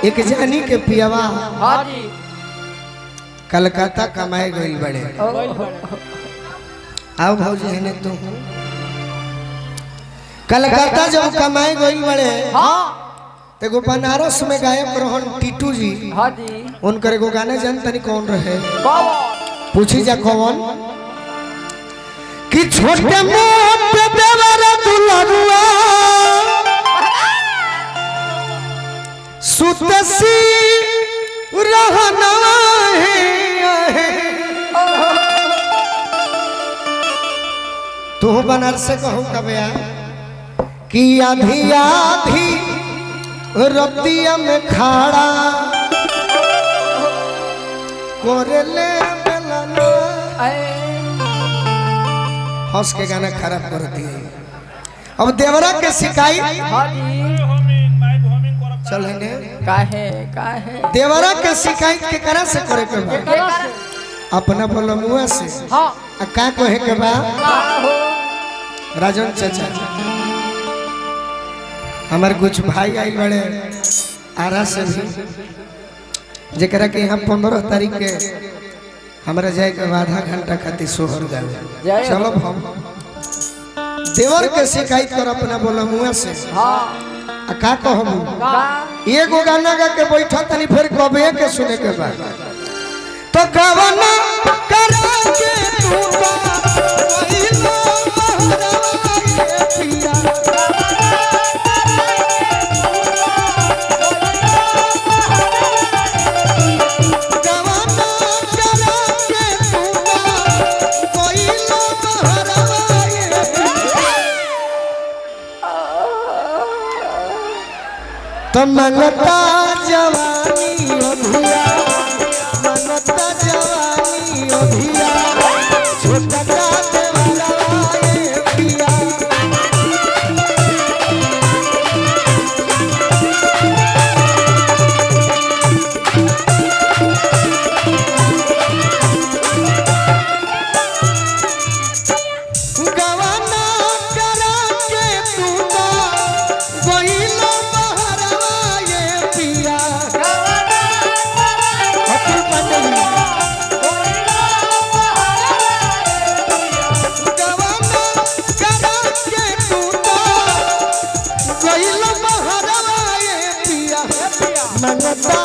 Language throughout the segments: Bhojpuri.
एक जानी के पियावा हाँ जी कलकत्ता कमाए गई बड़े। आओ भौजी है ने तू कलकत्ता जब कमाए गई बड़े। हाँ तो बनारस में गायक रोहन टीटू जी। हाँ जी उनकर एगो गाने जानतनी कौन रहे? कौन? पूछी जा कौन? कि छोटे मोटे देवर दुलरुआ सुतसी रहना है। तू बनारस से कहूँ कबया कि आधी आधी रतिया में खाड़ा कोरेले बेलना। हंस के गाना खराब कर दिए। अब देवरा के शिकायत हाँ जी चल ने काहे देवरा के शिकायत के करा से करे के बा? केकरा? अपना बोलमुआ से। हाँ आ का कहे के बा? हो राजन चाचा हमारे कुछ भाई आई बड़े आरा से भी जरा के यहाँ 15 तारीख के हमारा जाए के आधा घंटा खातिर सोहर गावे। चलो हम देवर के शिकायत कर अपना बोलमुआ से। हाँ आ का कहबू? एगो गाना गा के बैठा तनी फिर कबे के सुने के बाद तो गावना करा के तू वही लो महराए पिया। गावना करा के तू वही लो महराए तो मनता जवानी अभिया मनता जवानी अभिया छोटा का देवराए पिया। गवाना करा के तू गइलो महराए पिया। अतुल पांडे गवाना करा के तू गइलो महराए पिया। मंगता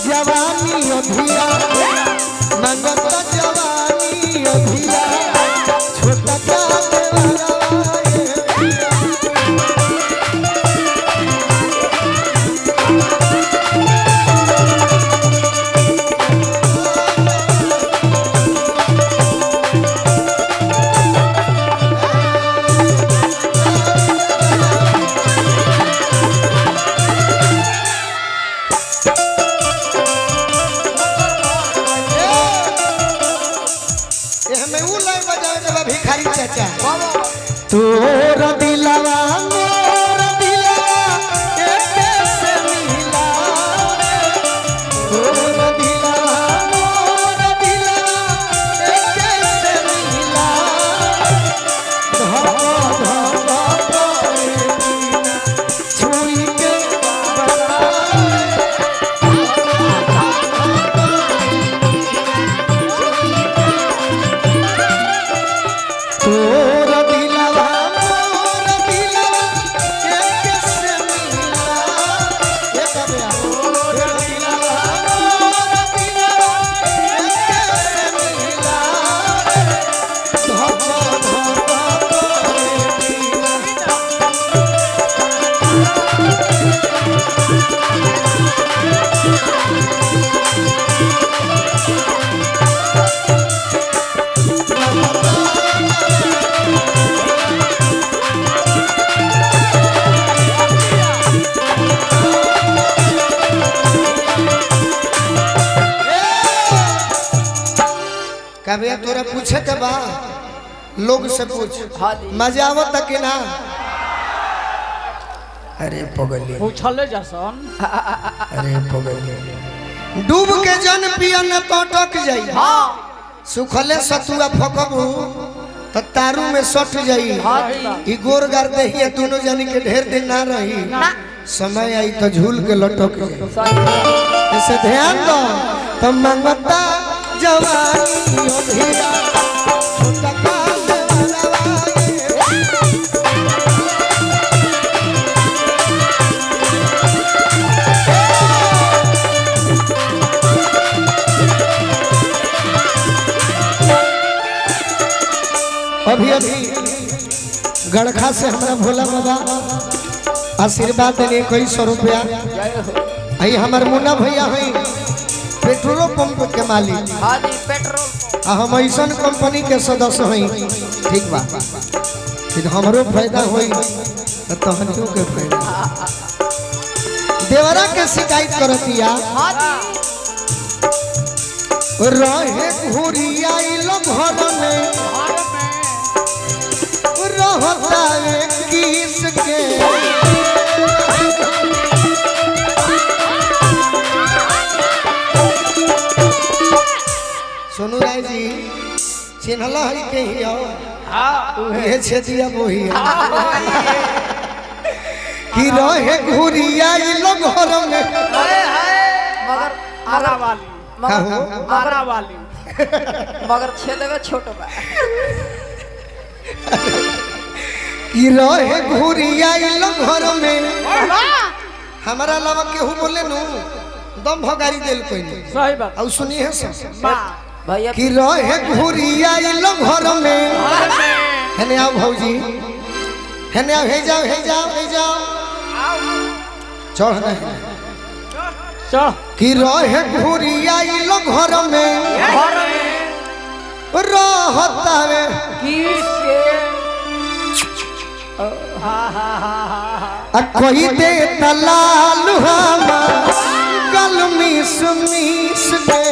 जवानी अभिया मंगता जवानी अभिया छोटा का देवराए पिया। हमें ऊ लाइन बजावे के बा भिखारी चाचा। तोरा दिलवा मोर दिलवा एके से मिला तोरा दिलवा मोर दिलवा एके से मिला धप धप करे बिना छुई के तोरा दिलवा मोर दिलवा एके से मिला। ए कबया तोरा दिलवा मोर दिलवा एके से मिला धप धप करे बिना। कभी तोरा पूछे के बा लोग से पूछ हाँ जी। मजा आवत कि ना? अरे पगली पूछले जसन अरे पगली डूब के जन पिया न तो टक जाई। हाँ सुखले सतुआ फकबू तो तारू में सट जाई। हाँ जी। ई गोर गार दही दोनों जानी के ढेर दिन ना रही। समय आई तो झूल के लटक गए। सही है। इसे ध्यान दो तो मंगता जवानी हो भिया छोटा काल वाला अभी गड़खा से हमारा भोला बाबा आशीर्वाद देने 2100 रुपया। आई हमार मुन्ना भैया है पेट्रोल पंप के मालिक। हाँ जी पेट्रोल। हम ऐसा कंपनी के सदस्य हैं। ठीक बा फिर हमारो फायदा होई तो हमनियों के फायदा। देवरा के शिकायत करतिया हाँ जी। रहे घुरिया लो घर में रहता है किस के सोनू राय जी चिन्हला है के ही आओ। हाँ ये छेदिया वही है कि रहे घुरिया लो घर में मगर आरा वाली आरा वाली मगर छेदवे छोट बा। कि रहे घुरिया लो घर में हमारा अलावा केहू बोले नु दम भगारी देल कोई नहीं। सही बात। और सुनिए सब भैया कि रहे घुरिया लो घर में हेने आओ भौजी हेने आओ हे जाओ हे जाओ हे जाओ चढ़ नहीं कि रहे घुरिया लो घर में रहता है किसके कोई दे तलाल हमा गल मिस मिस दे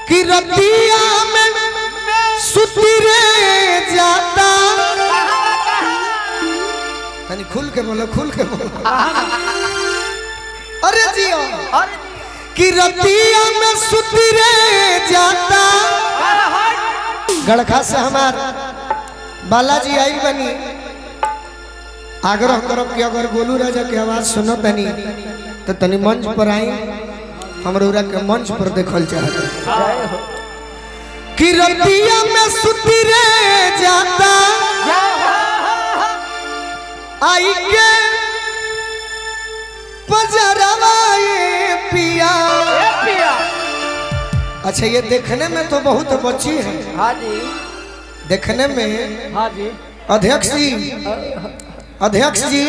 कि रतिया में सुतिरे जाता तनी खुल के बोलो अरे जियो कि रतिया में सुतिरे जाता गड़खा से हमार बालाजी आई बनी आग्रह करब कि अगर गोलू राजा की आवाज सुनो तनी तो तनी मंच पर आई हमरोरा के मंच पर देखल चाहते कि रतिया में सुतिरे जाता आई के पजरवा ये पिया। अच्छा ये देखने में तो बहुत बच्ची है। हाँ जी देखने में हाँ जी अध्यक्ष जी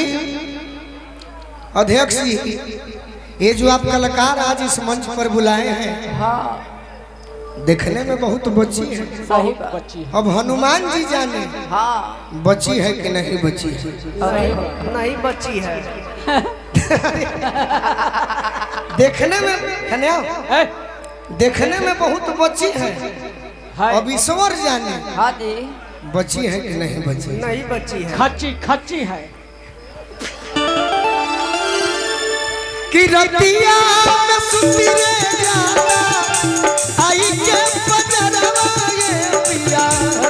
ये जो आप कलाकार आज इस मंच पर बुलाए हैं हाँ देखने में बहुत बच्ची है। सही बच्ची। अब हनुमान जी जाने हाँ बच्ची है कि नहीं बच्ची है। नहीं बच्ची है। देखने में देखने में बहुत बच्ची है। अब ईश्वर जाने हाँ जी बच्ची है कि नहीं बच्ची। नहीं बच्ची है। खच्ची है कि रतिया में सुतिरे जाता आई के पजरवा ये पिया।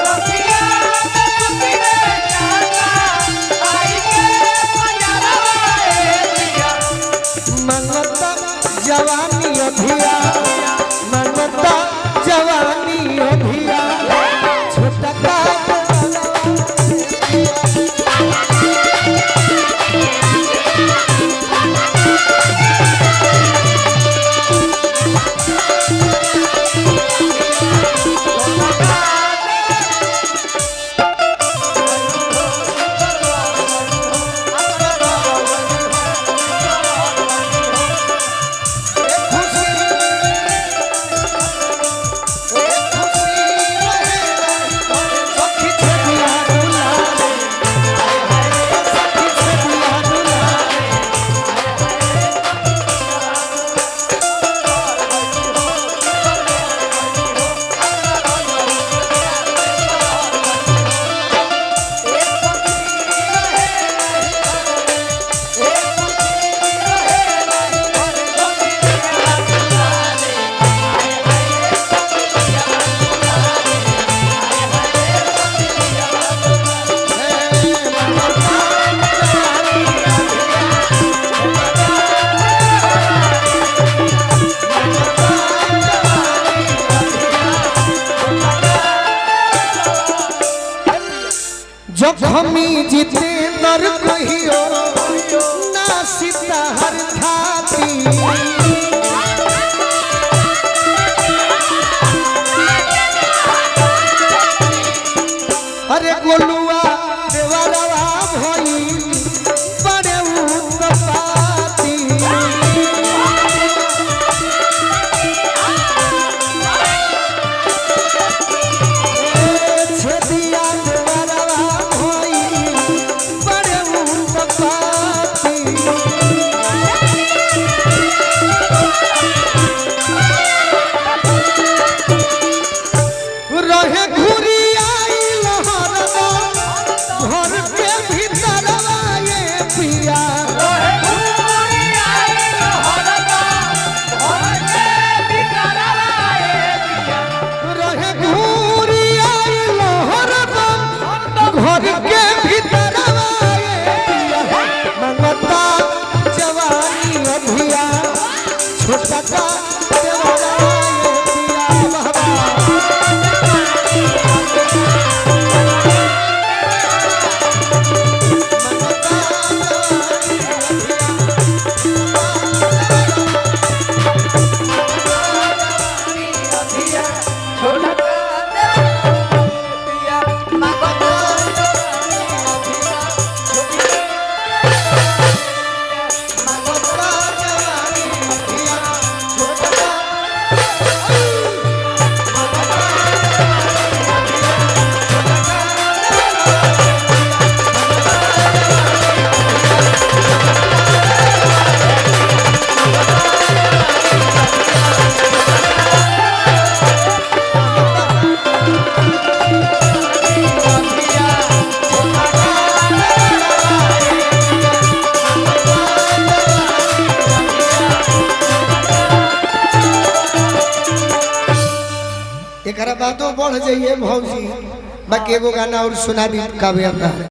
रतिया में सुतिरे जाता आई के पजरवा ये पिया। मनता जवानी अभिया मनता जवानी अभिया छोटा का जखमी जितेंद्र कहियो ना सीता हर थाती अरे गोलुआ देवरवा भई बड़े उत्पाती छेदिया देवरवा भई बड़े उत्पाती रहे घुरी आई लहरवा घर के भीतर आए पिया रहे घुरी आई लहरवा घर के भीतर आए पिया मंगता जवानी अभिया छोटा का देवरा आए पिया बाबा एक बातों बढ़ जाइए भौजी बाकी एगो गाना और सुना दी काव्य